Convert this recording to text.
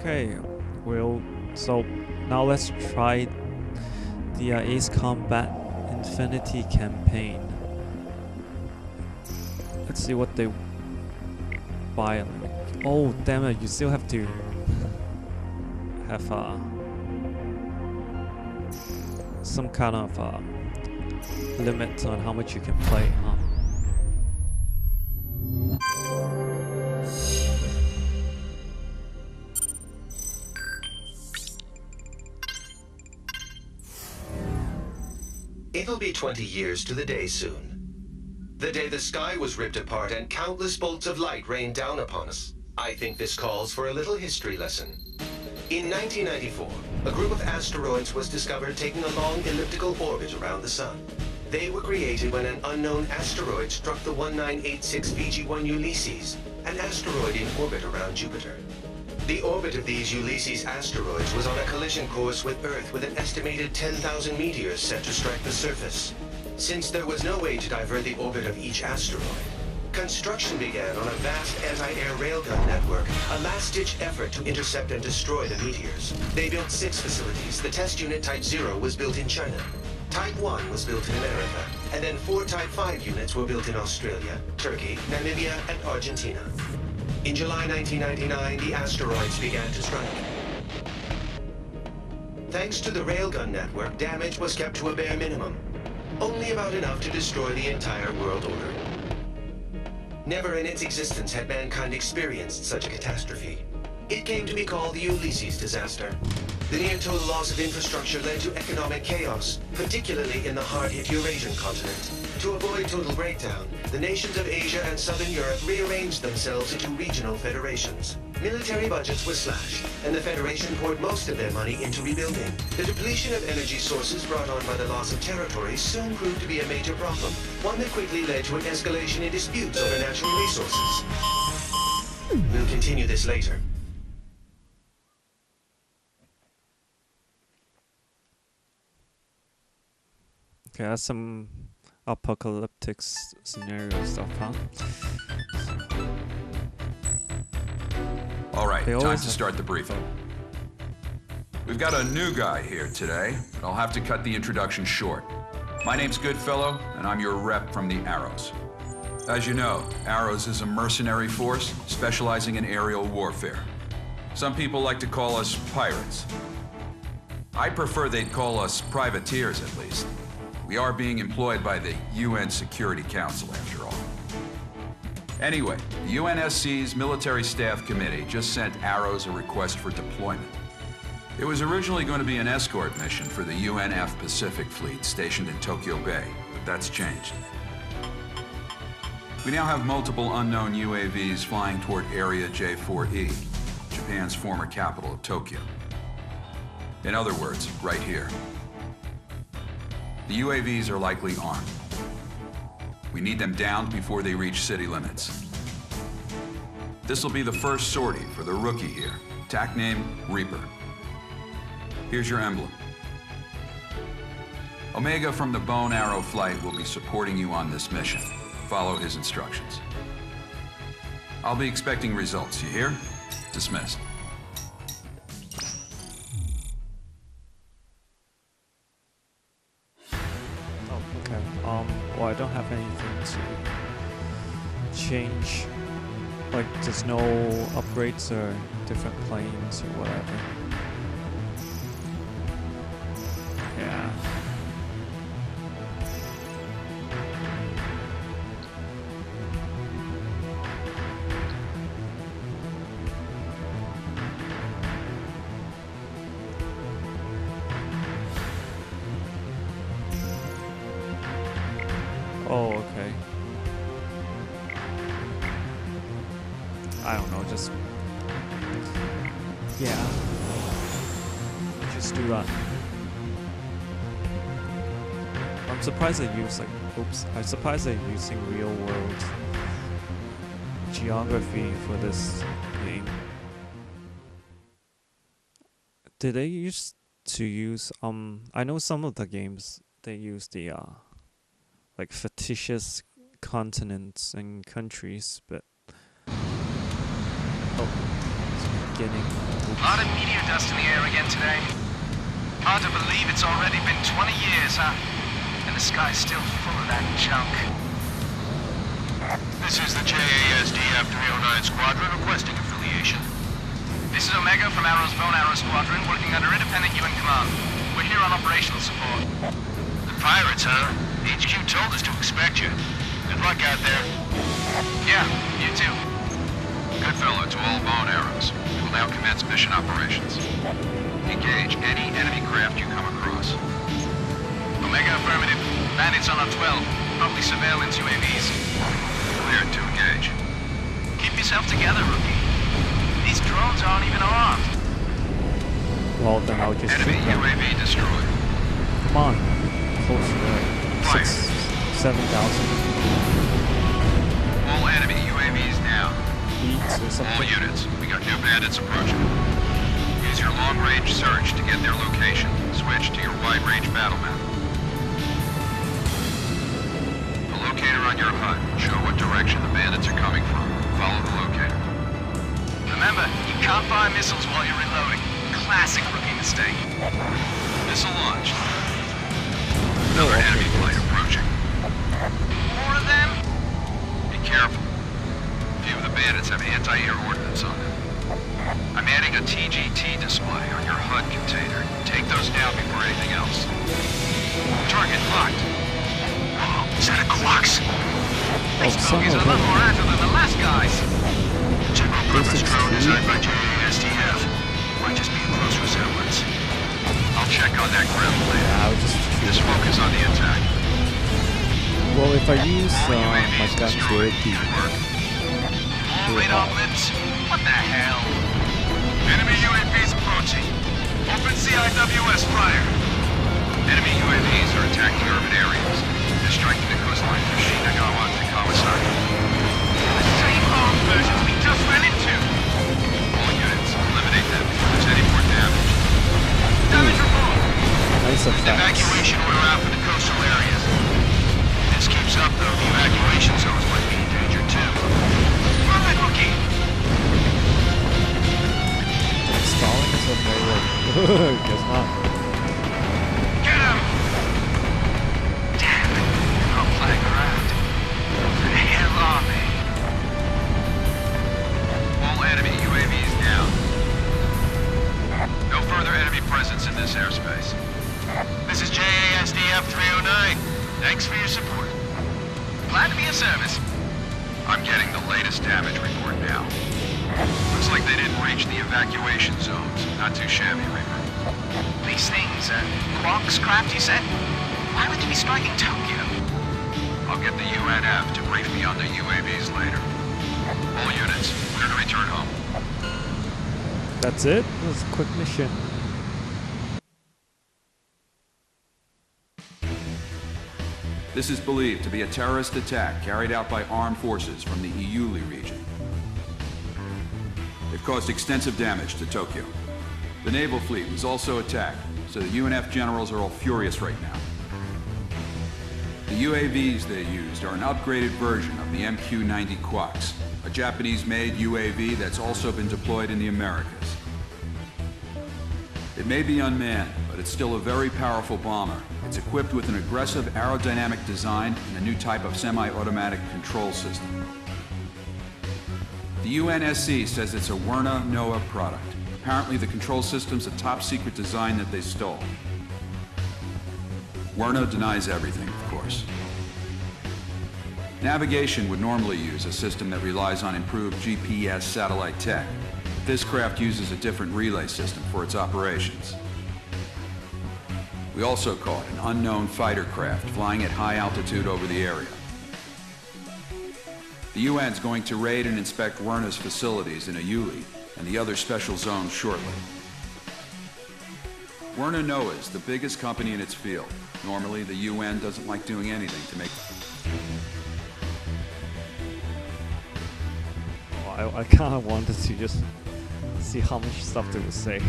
Okay, well, so now let's try the Ace Combat Infinity campaign. Let's see what they buy. Oh, damn it! You still have to have some kind of limit on how much you can play, huh? It'll be 20 years to the day soon. The day the sky was ripped apart and countless bolts of light rained down upon us. I think this calls for a little history lesson. In 1994, a group of asteroids was discovered taking a long elliptical orbit around the Sun. They were created when an unknown asteroid struck the 1986 VG-1 Ulysses, an asteroid in orbit around Jupiter. The orbit of these Ulysses asteroids was on a collision course with Earth with an estimated 10,000 meteors set to strike the surface. Since there was no way to divert the orbit of each asteroid, construction began on a vast anti-air railgun network, a last-ditch effort to intercept and destroy the meteors. They built 6 facilities. The test unit Type 0 was built in China. Type 1 was built in America, and then 4 Type 5 units were built in Australia, Turkey, Namibia, and Argentina. In July 1999, the asteroids began to strike. Thanks to the railgun network, damage was kept to a bare minimum, only about enough to destroy the entire world order. Never in its existence had mankind experienced such a catastrophe. It came to be called the Ulysses disaster. The near-total loss of infrastructure led to economic chaos, particularly in the hard-hit Eurasian continent. To avoid total breakdown, the nations of Asia and Southern Europe rearranged themselves into regional federations. Military budgets were slashed, and the Federation poured most of their money into rebuilding. The depletion of energy sources brought on by the loss of territory soon proved to be a major problem, one that quickly led to an escalation in disputes over natural resources. We'll continue this later. Okay, that's some apocalyptic scenario stuff, huh? All right, time to start the briefing. We've got a new guy here today, but I'll have to cut the introduction short. My name's Goodfellow, and I'm your rep from the Arrows. As you know, Arrows is a mercenary force specializing in aerial warfare. Some people like to call us pirates. I prefer they'd call us privateers, at least. We are being employed by the UN Security Council, after all. Anyway, the UNSC's Military Staff Committee just sent Arrows a request for deployment. It was originally going to be an escort mission for the UNF Pacific Fleet stationed in Tokyo Bay, but that's changed. We now have multiple unknown UAVs flying toward Area J4E, Japan's former capital of Tokyo. In other words, right here. The UAVs are likely armed. We need them downed before they reach city limits. This will be the first sortie for the rookie here. TAC name, Reaper. Here's your emblem. Omega from the Bone Arrow Flight will be supporting you on this mission. Follow his instructions. I'll be expecting results, you hear? Dismissed. Okay, well, I don't have anything to change. Like, there's no upgrades or different planes or whatever. Yeah. Oh, okay. I don't know, just... yeah. Just do that. I'm surprised they use, like, I'm surprised they're using real-world geography for this game. Did they used to use, I know some of the games, they use the, like, fictitious continents and countries, but... oh, it's beginning Lot of meteor dust in the air again today. Hard to believe it's already been 20 years, huh? And the sky's still full of that junk. This is the JASDF 309 Squadron requesting affiliation. This is Omega from Arrow's Bone Arrow Squadron, working under independent UN command. We're here on operational support. The pirates, huh? HQ told us to expect you. Good luck out there. Yeah, you too. Good fellow, to all bone arrows. We will now commence mission operations. Engage any enemy craft you come across. Omega affirmative. Bandits on our 12. Probably surveillance UAVs. Cleared to engage. Keep yourself together, rookie. These drones aren't even armed. Well, then I'll just Enemy shoot them. UAV destroyed. Come on. Close to there. Fire. 7,000 All enemy UAVs down. feet or All something. units, we got new bandits approaching. Use your long-range search to get their location. Switch to your wide-range battle map. The locator on your HUD show what direction the bandits are coming from. Follow the locator. Remember, you can't fire missiles while you're reloading. Classic rookie mistake. Missile launched. Another enemy plane approaching. More of them? Be careful. A few of the bandits have anti-air ordnance on them. I'm adding a TGT display on your HUD container. Take those down before anything else. Target locked. Whoa, is that a Quax? These some bogies of are a lot them. more agile than the last guys. General Griffith's is drone true. designed by JASDF. Might just be a close resemblance. I'll check on that ground plane. Yeah, I'll just Just shoot. focus on the attack. Well, if I use All my UAVs gun destroyed. to Good work. More radar blips? What the hell? Enemy UAVs approaching. Open CIWS fire. Enemy UAVs are attacking urban areas. They're striking the coastline from Shinagawa to Kawasaki. The same armed versions we just ran into. All units, eliminate them before there's any more damage. Damage report. nice effects. Evacuation order out for the coastal areas. If this keeps up, though, the evacuation zones might be in danger, too. Run that rookie. Stalling is okay. Guess not. Get him. Damn it. Not playing around. The hell are they? All enemy UAVs down. No further enemy presence in this airspace. This is JASDF 309. Thanks for your support. Glad to be of service. I'm getting the latest damage report now. Looks like they didn't reach the evacuation zones. Not too shabby, Reaper. These things, Quax craft, you said? Why would they be striking Tokyo? I'll get the UNF to brief me on the UAVs later. All units, clear to return home. That's it? It was a quick mission. This is believed to be a terrorist attack carried out by armed forces from the Iuli region. They've caused extensive damage to Tokyo. The naval fleet was also attacked, so the UNF generals are all furious right now. The UAVs they used are an upgraded version of the MQ-90 Quax, a Japanese-made UAV that's also been deployed in the Americas. It may be unmanned, but it's still a very powerful bomber. It's equipped with an aggressive aerodynamic design and a new type of semi-automatic control system. The UNSC says it's a Werner NOAA product. Apparently the control system's a top-secret design that they stole. Werner denies everything, of course. Navigation would normally use a system that relies on improved GPS satellite tech. This craft uses a different relay system for its operations. We also caught an unknown fighter craft flying at high altitude over the area. The UN's going to raid and inspect Werner's facilities in Iuli and the other special zones shortly. Werner NOAA is the biggest company in its field. Normally, the UN doesn't like doing anything to make... Oh, I kind of wanted to just see how much stuff they would say.